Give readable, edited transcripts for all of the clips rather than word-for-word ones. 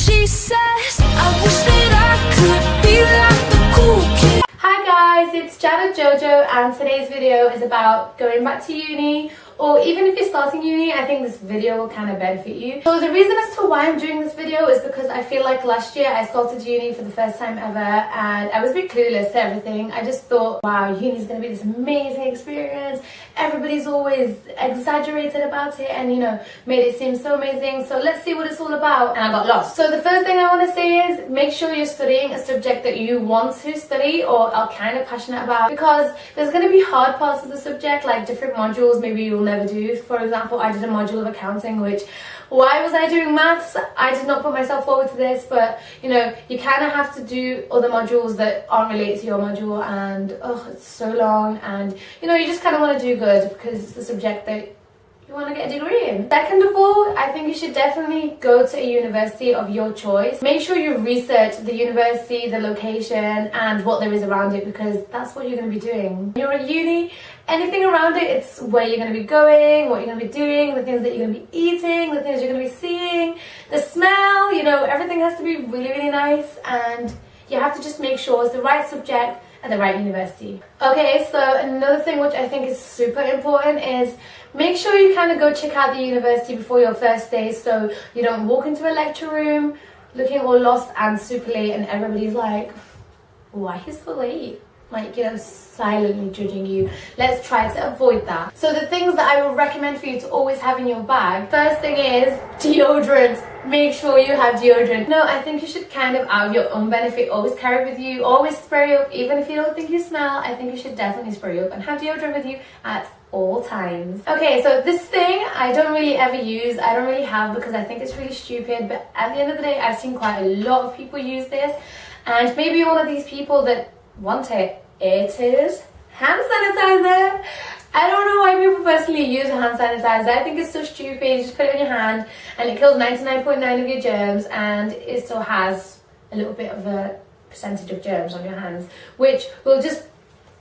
She says, I wish that I could be like the cool kid. Hi guys, it's Janet Jojo and today's video is about going back to uni, or even if you're starting uni, I think this video will kind of benefit you. So the reason as to why I'm doing this video is because I feel like last year I started uni for the first time ever and I was a bit clueless to everything. I just thought, wow, uni is going to be this amazing experience. Everybody's always exaggerated about it and, you know, made it seem so amazing. So let's see what it's all about. And I got lost. So the first thing I want to say is make sure you're studying a subject that you want to study or are kind of passionate about, because there's going to be hard parts of the subject, like different modules maybe you'll never do. For example, I did a module of accounting, which, why was I doing maths? I did not put myself forward to this, but you know, you kind of have to do other modules that aren't related to your module, and oh, it's so long, and you know, you just kind of want to do good because it's the subject that you want to get a degree in. Second of all, I think you should definitely go to a university of your choice. Make sure you research the university, the location, and what there is around it, because that's what you're going to be doing. When you're at uni, anything around it, it's where you're going to be going, what you're going to be doing, the things that you're going to be eating, the things you're going to be seeing, the smell, you know, everything has to be really, really nice, and you have to just make sure it's the right subject at the right university. Okay, so another thing which I think is super important is make sure you kind of go check out the university before your first day, so you don't walk into a lecture room looking all lost and super late and everybody's like, why is so late? Like, you know, silently judging you. Let's try to avoid that. So the things that I would recommend for you to always have in your bag, first thing is deodorant. Make sure you have deodorant. No, I think you should kind of, out of your own benefit, always carry it with you, always spray up. Even if you don't think you smell, I think you should definitely spray up and have deodorant with you at all times. Okay, so this thing I don't really ever use, I don't really have, because I think it's really stupid, but at the end of the day I've seen quite a lot of people use this, and maybe you're one of these people that want it. It is hand sanitizer. I don't know why people personally use hand sanitizer. I think it's so stupid. You just put it in your hand and it kills 99.9% of your germs, and it still has a little bit of a percentage of germs on your hands, which will just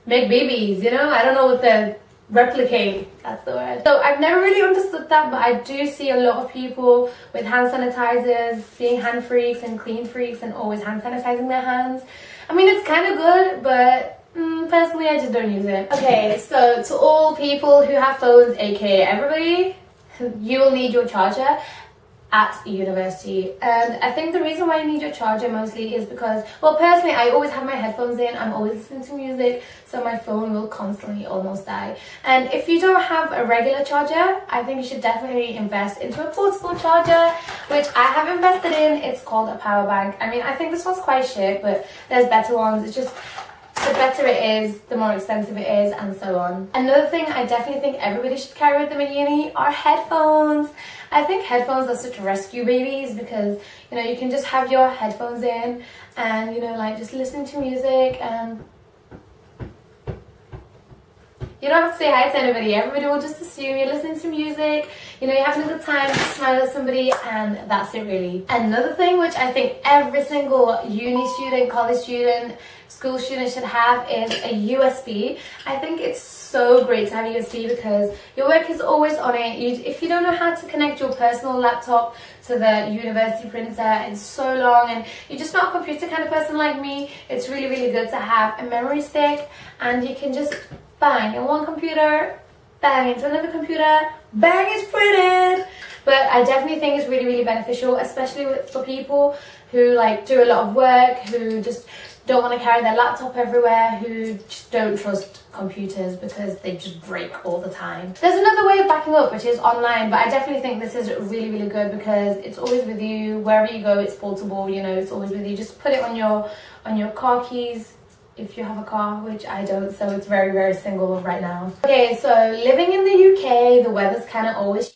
make babies, you know? I don't know what the replicate, that's the word. So I've never really understood that, but I do see a lot of people with hand sanitizers being hand freaks and clean freaks and always hand sanitizing their hands. I mean, it's kind of good, but personally I just don't use it. Okay, so to all people who have phones, aka everybody, you will need your charger at university. And I think the reason why you need your charger mostly is because, well, personally I always have my headphones in, I'm always listening to music, so my phone will constantly almost die. And if you don't have a regular charger, I think you should definitely invest into a portable charger, which I have invested in. It's called a power bank. I mean, I think this one's quite shit, but there's better ones. It's just, the better it is, the more expensive it is, and so on. Another thing I definitely think everybody should carry with them in uni are headphones. I think headphones are such rescue babies, because, you know, you can just have your headphones in and, you know, like just listening to music, and you don't have to say hi to anybody. Everybody will just assume you're listening to music, you know, you're having a good time, just smile at somebody, and that's it really. Another thing which I think every single uni student, college student, school student should have is a USB. I think it's so great to have a USB because your work is always on it. If you don't know how to connect your personal laptop to the university printer, it's so long, and you're just not a computer kind of person like me, it's really, really good to have a memory stick, and you can just bang in one computer, bang into another computer, bang, it's printed. But I definitely think it's really, really beneficial, especially for people who like do a lot of work, who just don't want to carry their laptop everywhere, who just don't trust computers because they just break all the time. There's another way of backing up, which is online, but I definitely think this is really, really good because it's always with you. Wherever you go, it's portable, you know, it's always with you. Just put it on your car keys, if you have a car, which I don't, so it's very, very single right now. Okay, so living in the UK, the weather's kind of always.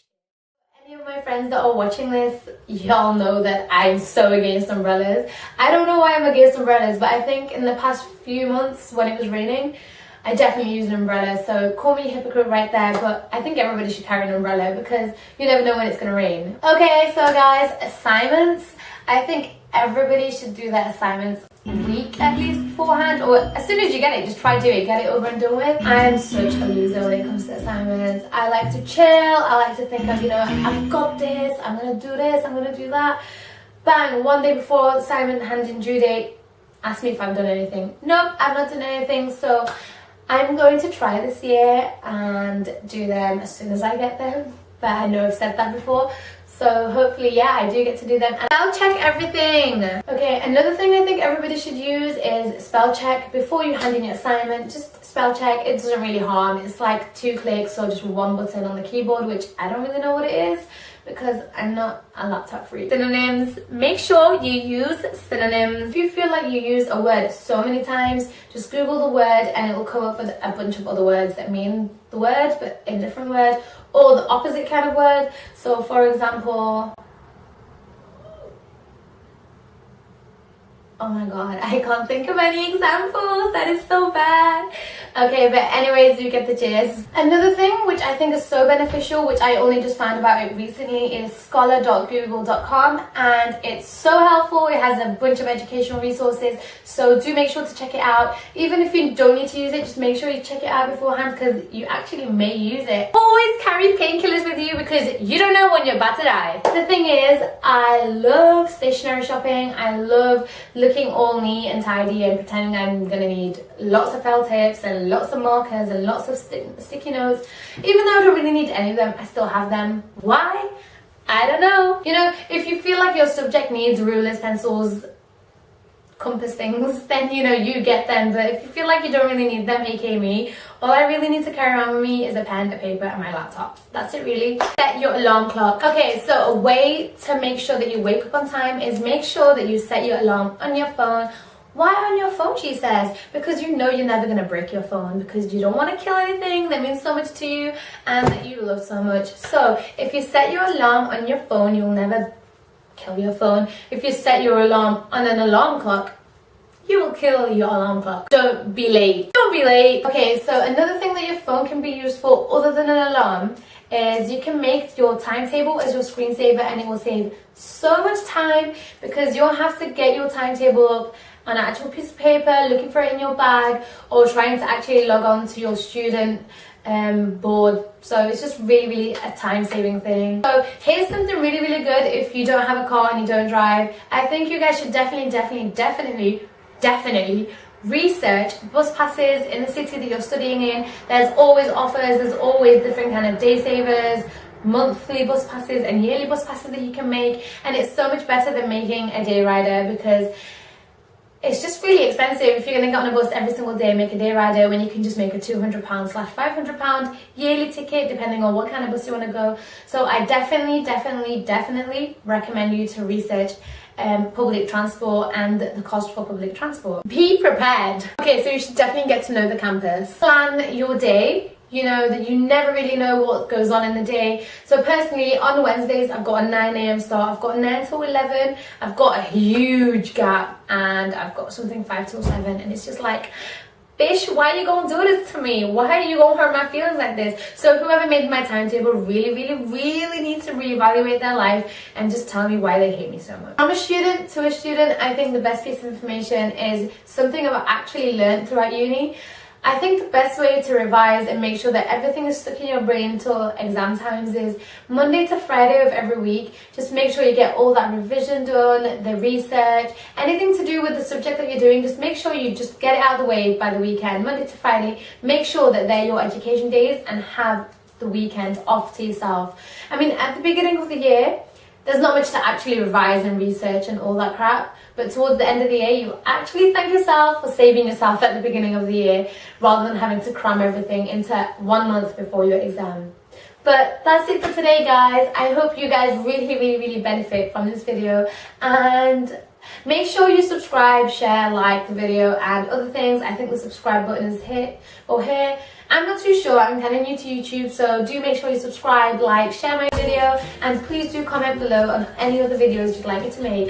Any of my friends that are watching this, y'all know that I'm so against umbrellas. I don't know why I'm against umbrellas, but I think in the past few months when it was raining, I definitely used an umbrella, so call me a hypocrite right there, but I think everybody should carry an umbrella because you never know when it's going to rain. Okay, so guys, assignments. I think everybody should do their assignments a week at least beforehand, or as soon as you get it, just try to do it, get it over and done with. I am such a loser when it comes to assignments. I like to chill, I like to think of, you know, I've got this, I'm gonna do this, I'm gonna do that. bang, one day before assignment handing due date, ask me if I've done anything. Nope, I've not done anything. So I'm going to try this year and do them as soon as I get them. But I know I've said that before. So hopefully, yeah, I do get to do them. And I'll check everything. Okay, another thing I think everybody should use is spell check. Before you hand in your assignment, just spell check. It doesn't really harm. It's like 2 clicks or just one button on the keyboard, which I don't really know what it is because I'm not a laptop freak. Synonyms. Make sure you use synonyms. If you feel like you use a word so many times, just Google the word and it will come up with a bunch of other words that mean the word but in different word, or the opposite kind of word. So for example, oh my god, I can't think of any examples. That is so bad. Okay, but anyways, you get the gist. Another thing which I think is so beneficial, which I only just found about it recently, is scholar.google.com, and it's so helpful. It has a bunch of educational resources, so do make sure to check it out. Even if you don't need to use it, just make sure you check it out beforehand because you actually may use it. Always carry painkillers with you because you don't know when you're about to die. The thing is, I love stationery shopping. I love looking all neat and tidy and pretending I'm gonna need lots of felt tips and lots of markers and lots of sticky notes. Even though I don't really need any of them, I still have them. Why? I don't know. You know, if you feel like your subject needs rulers, pencils, compass things, then you know, you get them. But if you feel like you don't really need them, aka me, all I really need to carry around with me is a pen, a paper, and my laptop. That's it really. Set your alarm clock. Okay, so a way to make sure that you wake up on time is make sure that you set your alarm on your phone. Why on your phone, she says? Because you know you're never going to break your phone because you don't want to kill anything that means so much to you and that you love so much. So if you set your alarm on your phone, you'll never kill your phone. If you set your alarm on an alarm clock, you will kill your alarm clock. Don't be late. Don't be late. Okay, so another thing that your phone can be used for other than an alarm is you can make your timetable as your screensaver, and it will save so much time because you don't have to get your timetable up on an actual piece of paper, looking for it in your bag, or trying to actually log on to your student board. So it's just really a time-saving thing. So here's something really good if you don't have a car and you don't drive. I think you guys should definitely research bus passes in the city that you're studying in. There's always offers, there's always different kind of day savers, monthly bus passes and yearly bus passes that you can make, and it's so much better than making a day rider because it's just really expensive if you're going to get on a bus every single day and make a day rider when you can just make a £200/500 yearly ticket depending on what kind of bus you want to go. So I definitely recommend you to research public transport and the cost for public transport. Be prepared. Okay, so you should definitely get to know the campus. Plan your day. You know that you never really know what goes on in the day. So personally, on Wednesdays, I've got a 9 a.m. start. I've got 9 till 11. I've got a huge gap, and I've got something 5 till 7. And it's just like, bitch, why are you gonna do this to me? Why are you gonna hurt my feelings like this? So whoever made my timetable really needs to reevaluate their life and just tell me why they hate me so much. From a student to a student, I think the best piece of information is something I've actually learned throughout uni. I think the best way to revise and make sure that everything is stuck in your brain till exam times is Monday to Friday of every week. Just make sure you get all that revision done, the research, anything to do with the subject that you're doing. Just make sure you just get it out of the way by the weekend. Monday to Friday, make sure that they're your education days and have the weekend off to yourself. I mean, at the beginning of the year, there's not much to actually revise and research and all that crap, but towards the end of the year, you actually thank yourself for saving yourself at the beginning of the year rather than having to cram everything into 1 month before your exam. But that's it for today, guys. I hope you guys really benefit from this video, and make sure you subscribe, share, like the video and other things. I think the subscribe button is here or here. I'm not too sure, I'm kind of new to YouTube, so do make sure you subscribe, like, share my video, and please do comment below on any other videos you'd like me to make.